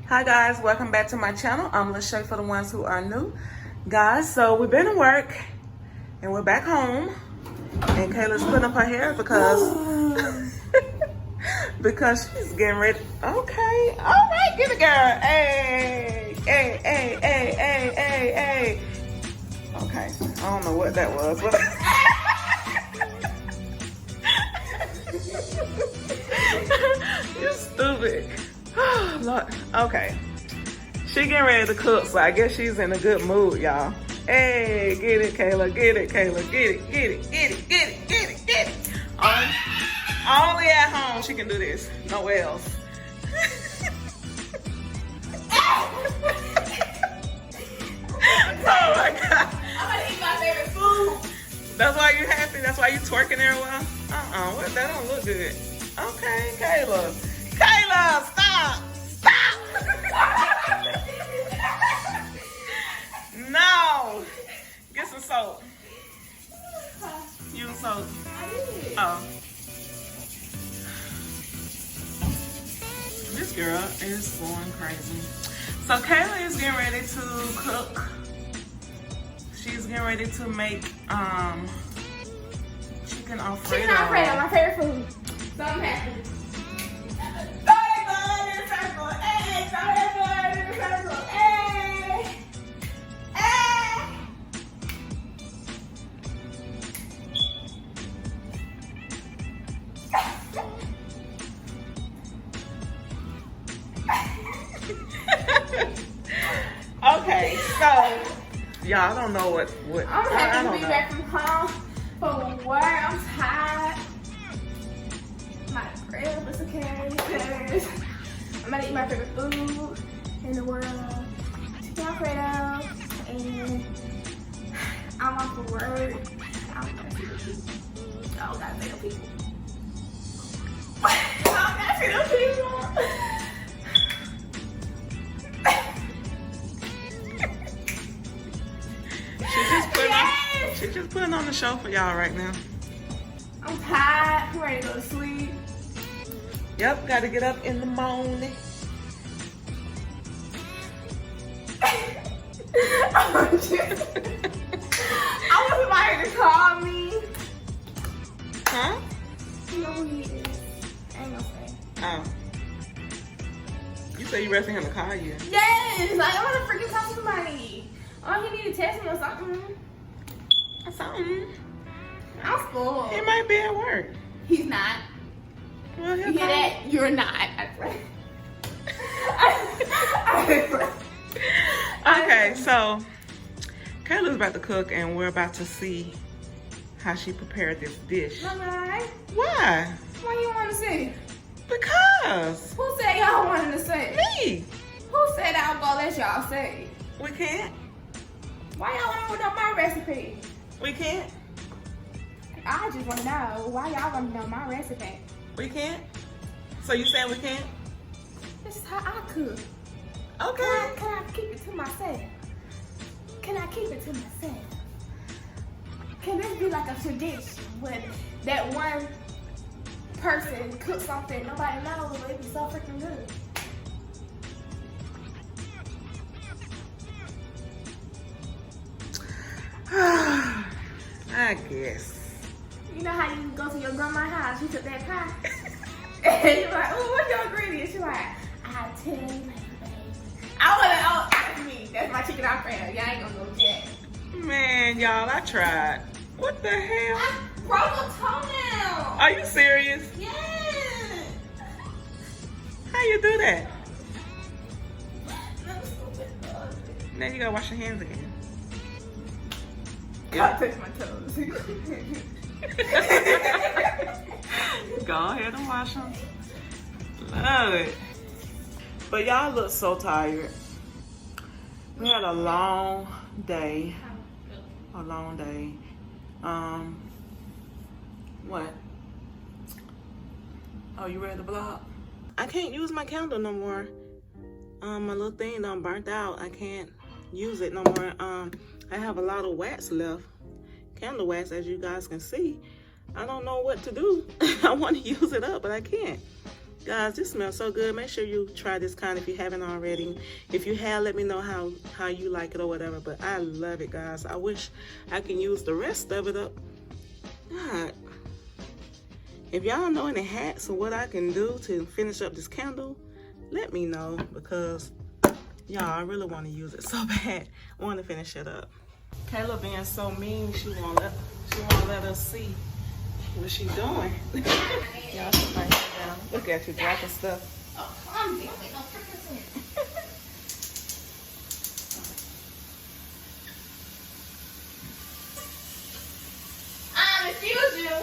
Hi guys, welcome back to my channel. I'm Lachey for the ones who are new. Guys, so we've been to work and we're back home and Kayla's putting up her hair because because she's getting ready. Okay, all right, get it, girl. Hey, hey, hey, hey, hey, hey, hey. Okay, I don't know what that was, but you're stupid. Lord. Okay, she getting ready to cook, so I guess she's in a good mood, y'all. Hey, get it, Kayla, get it, Kayla, get it, get it, get it, get it, get it, get it. Only at home she can do this, nowhere else. Oh my God. I'm gonna eat my favorite food. That's why you happy? That's why you twerking there a while? What? That don't look good. Okay, Kayla. Kayla, stop! Stop! No! Get some soap. Use soap. I did. Oh. This girl is going crazy. So Kayla is getting ready to cook. She's getting ready to make chicken Alfredo. Chicken Alfredo, my favorite food. So I'm happy. Okay, so y'all don't know what I'm I happy to don't be know. back from home from work. I'm tired. My crib is okay because I'm gonna eat my favorite food in the world, chicken Alfredo, and I'm off for work. I don't gotta see the people. I don't gotta see the people. I don't gotta see the people. She's just putting on the show for y'all right now. I'm tired. I'm ready to go to sleep. Yep, gotta get up in the morning. I want somebody to call me. Huh? You know who he is. I ain't gonna say. Oh. You say you resting him to call you. Yes! Like, I want to freaking talk to somebody. Oh, he need to text me or something. Or something. I'm spoiled. He might be at work. He's not. Well, You he'll hear call. that? You're not. I pray. Okay, so Kayla's about to cook and we're about to see how she prepared this dish. Mama, Why? what you want to say? Because. Who said y'all wanted to say? Me. Who said I was gonna let y'all say? We can't. Why y'all want to know my recipe? We can't. I just want to know why y'all want to know my recipe. We can't. So you saying we can't? This is how I cook. Okay. Can I keep it to myself? Can I keep it to myself? Can this be like a tradition when that one person cooks something nobody knows, but it be so freaking good? I guess. You know how you go to your grandma's house, you took that pie, and you're like, oh, what's your ingredients? She's like, I'll tell you later, baby. That's me. That's my chicken Alfredo. Y'all ain't gonna go with that. Man, y'all, I tried. What the hell? I broke a toenail. Are you serious? Yes. How you do that? I'm stupid. Now you gotta wash your hands again. I touch my toes. Go ahead and wash them. Love it. But y'all look so tired. We had a long day. A long day. What? Oh, you ready to vlog? I can't use my candle no more. My little thing done burnt out. I can't use it no more. I have a lot of wax left. Candle wax, as you guys can see. I don't know what to do. I want to use it up, but I can't. Guys, this smells so good. Make sure you try this kind if you haven't already. If you have, let me know how you like it or whatever. But I love it, guys. I wish I can use the rest of it up. God. If y'all know any hacks or what I can do to finish up this candle, let me know, because y'all, I really want to use it so bad. I want to finish it up. Khayla being so mean, she won't let us see what she doing. Y'all sit right down. Look at you dropping stuff. Oh, calm down. Wait, no, put this in. I refuse you.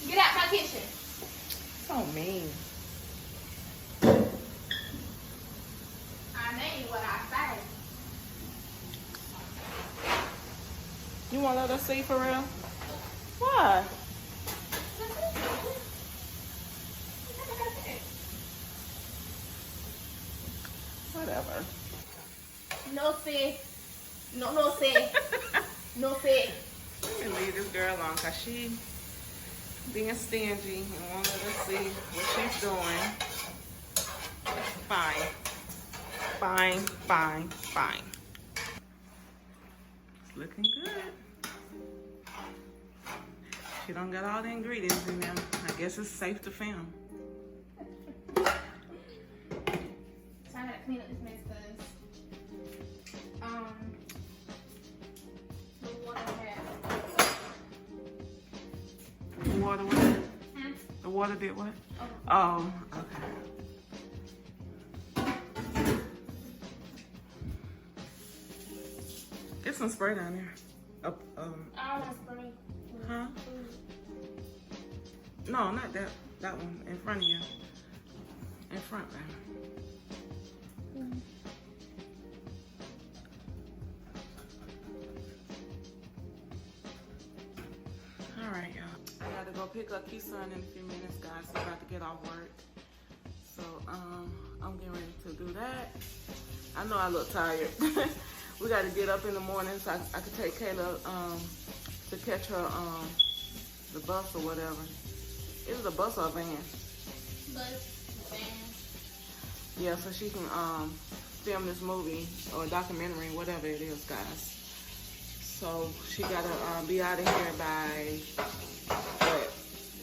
Get out my kitchen. So mean. I mean what I say. You won't let us see for real? Why? Whatever. No see. No see. No see. Let me leave this girl alone, because she being stingy and won't let us see what she's doing. Fine. Fine, fine, fine. It's looking good. She don't got all the ingredients in there. I guess it's safe to film. So I gotta clean up this mess because the water had. The water what? The water did what? Oh, okay. Get some spray down there. Up, I want to spray. huh? No, not that. That one in front of you. In front, baby. All right, y'all. I gotta go pick up Keason in a few minutes, guys. We're about to get off work. So, I'm getting ready to do that. I know I look tired. We gotta get up in the morning so I could take Khayla, to catch her, the bus or whatever. It was a bus or a van? Bus, van. Yeah, so she can, film this movie or documentary, whatever it is, guys. So she gotta, be out of here by, what,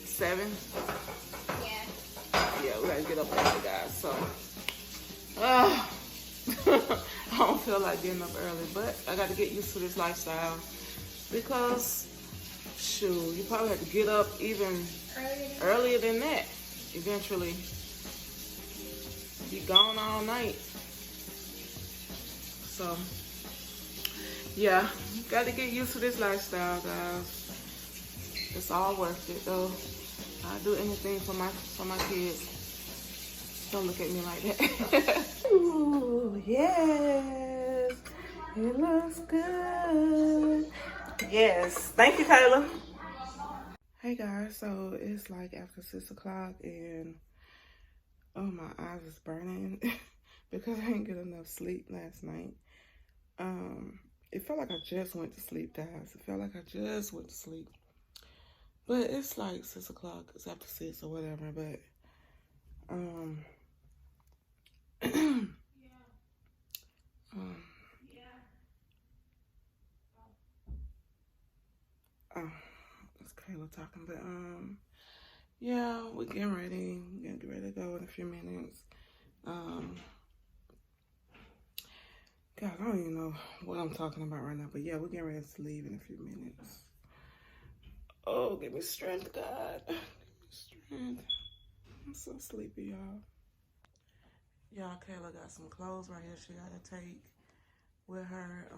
7? Yeah. Yeah, we gotta get up early, guys. So, I don't feel like getting up early, but I got to get used to this lifestyle because, shoot, you probably have to get up even earlier than that eventually. Be gone all night. So, yeah, got to get used to this lifestyle, guys. It's all worth it, though. I'll do anything for my kids. Don't look at me like that. Ooh, yes. It looks good. Yes. Thank you, Khayla. Hey, guys. So, it's like after 6 o'clock, and oh, my eyes is burning because I didn't get enough sleep last night. It felt like I just went to sleep, guys. It felt like I just went to sleep. But it's like 6 o'clock. It's after 6 or whatever, but that's Khayla talking, but yeah, we're getting ready. We're gonna get ready to go in a few minutes. God, I don't even know what I'm talking about right now, but yeah, we're getting ready to leave in a few minutes. Oh, give me strength, God. Give me strength. I'm so sleepy, y'all. Y'all, Khayla got some clothes right here she gotta take with her.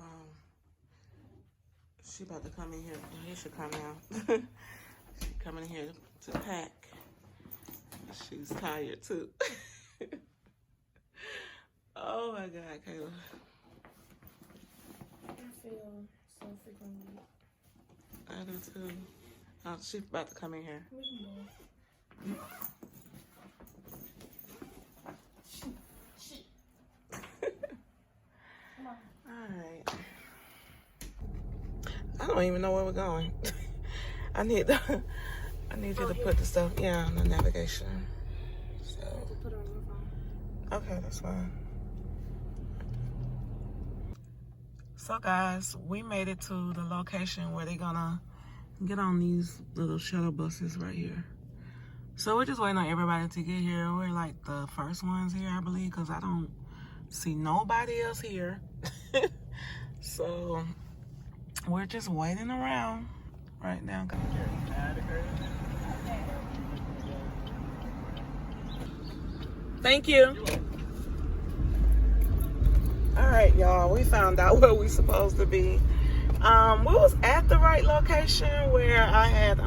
She about to come in here. Here she come now. She coming in here to pack. She's tired too. Oh my God, Khayla. I feel so freaking weak. I do too. Oh, she's about to come in here. Alright. I don't even know where we're going. I need to I need you to put the stuff, yeah, on the navigation. So. Put it on your phone. Okay, that's fine. So guys, we made it to the location where they're gonna get on these little shuttle buses right here. So we're just waiting on everybody to get here. We're like the first ones here, I believe, because I don't see nobody else here. So we're just waiting around right now. Thank you. All right, y'all, we found out where we supposed to be. We was at the right location where I had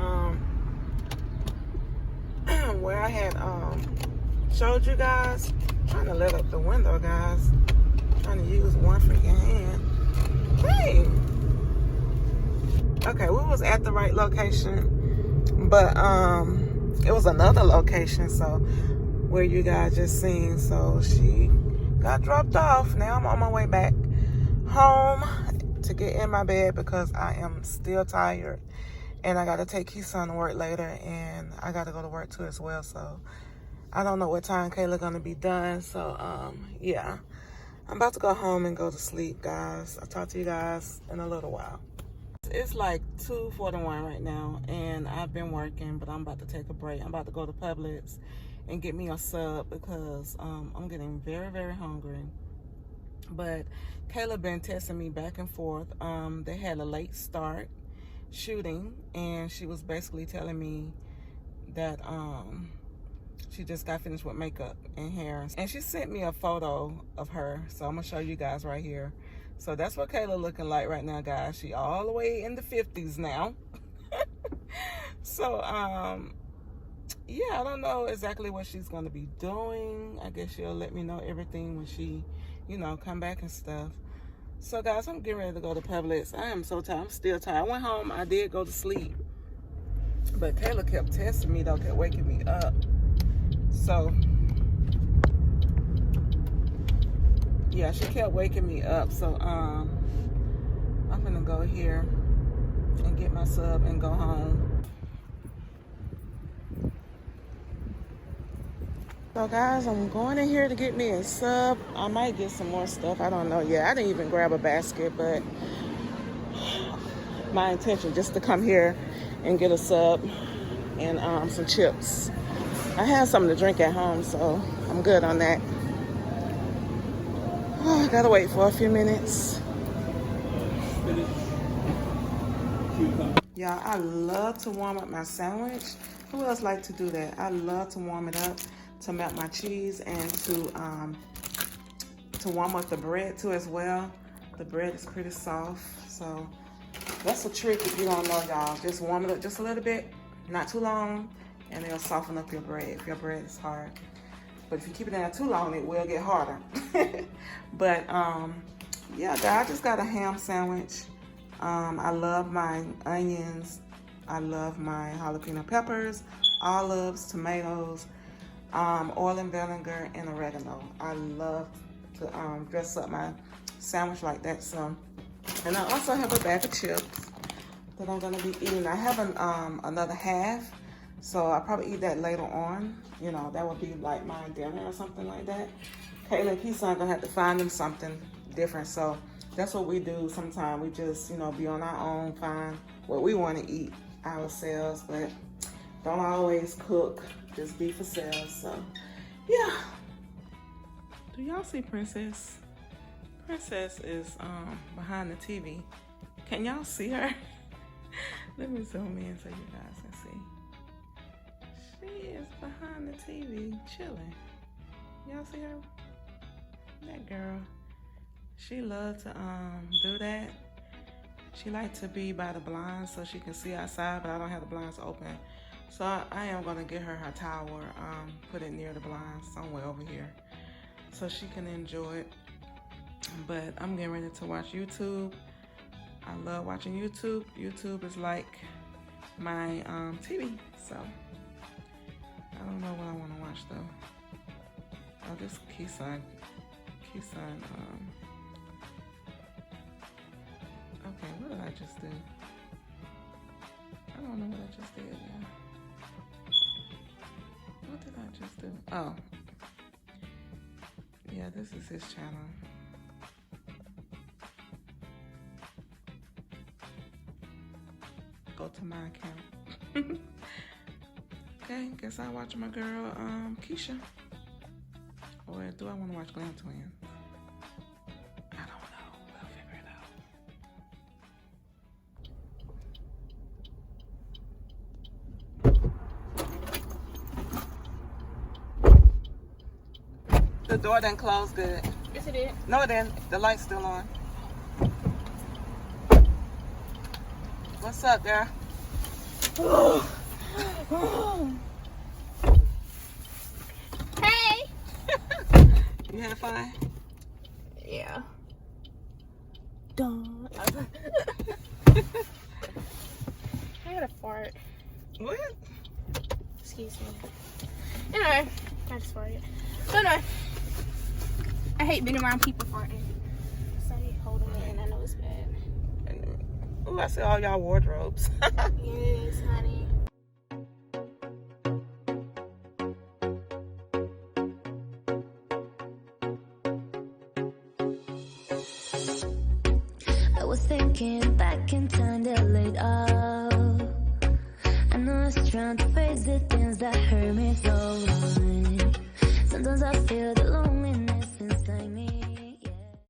showed you guys. I'm trying to let up the window, guys. I'm trying to use one freaking hand. Hey. Okay, we was at the right location, but it was another location, so where you guys just seen. So she got dropped off. Now I'm on my way back home to get in my bed because I am still tired, and I got to take Keason to work later, and I got to go to work too as well. So I don't know what time Khayla gonna be done. So yeah, I'm about to go home and go to sleep, guys. I'll talk to you guys in a little while. It's like 2:41 right now, and I've been working, but I'm about to take a break. I'm about to go to Publix and get me a sub because I'm getting very, very hungry. But Khayla been texting me back and forth. They had a late start shooting, and she was basically telling me that she just got finished with makeup and hair, and she sent me a photo of her, so I'm gonna show you guys right here. So that's what Khayla looking like right now, guys. She all the way in the 50s now. So yeah, I don't know exactly what she's gonna be doing. I guess she'll let me know everything when she, you know, come back and stuff. So guys, I'm getting ready to go to Publix. I am so tired. I'm still tired. I went home. I did go to sleep, but Khayla kept texting me though, kept waking me up. So yeah, she kept waking me up. So I'm gonna go here and get my sub and go home. So guys, I'm going in here to get me a sub. I might get some more stuff. I don't know yet. I didn't even grab a basket, but my intention just to come here and get a sub and some chips. I have something to drink at home, so I'm good on that. Oh, I gotta wait for a few minutes. Y'all, I love to warm up my sandwich. Who else like to do that? I love to warm it up to melt my cheese and to warm up the bread too as well. The bread is pretty soft, so that's a trick if you don't know, y'all. Just warm it up just a little bit, not too long, and it'll soften up your bread if your bread is hard. But if you keep it in there too long, it will get harder. But yeah, guys, I just got a ham sandwich. I love my onions. I love my jalapeno peppers, olives, tomatoes, oil and vinegar, and oregano. I love to dress up my sandwich like that. So, and I also have a bag of chips that I'm gonna be eating. I have another half, so I'll probably eat that later on. You know, that would be like my dinner or something like that. Khayla and Keason are gonna have to find them something different. So that's what we do sometimes. We just, you know, be on our own, find what we want to eat ourselves, but don't always cook, just be for sale. So yeah. Do y'all see Princess? Princess is behind the TV. Can y'all see her? Let me zoom in so you guys can see. She is behind the TV chilling. Y'all see her? That girl. She loves to do that. She likes to be by the blinds so she can see outside, but I don't have the blinds open. So I am gonna get her tower, put it near the blinds somewhere over here so she can enjoy it. But I'm getting ready to watch YouTube. I love watching YouTube. YouTube is like my TV, so I don't know what I want to watch though. Oh, this Keason. Okay, what did I just do? I don't know what I just did now. What did I just do? Oh. Yeah, this is his channel. Go to my account. Okay, guess I watch my girl, Keisha. Or do I want to watch Glam Twins? I don't know. We'll figure it out. The door didn't close good. Yes, it did. No, it didn't. The light's still on. What's up, girl? Hey! You had fun? Yeah. Dun. I got a fart. What? Excuse me. Anyway, I just farted. So anyway, I hate being around people farting. So I holding it and I know it's bad. Oh, I see all y'all wardrobes. Yes, honey. I was thinking back in time that late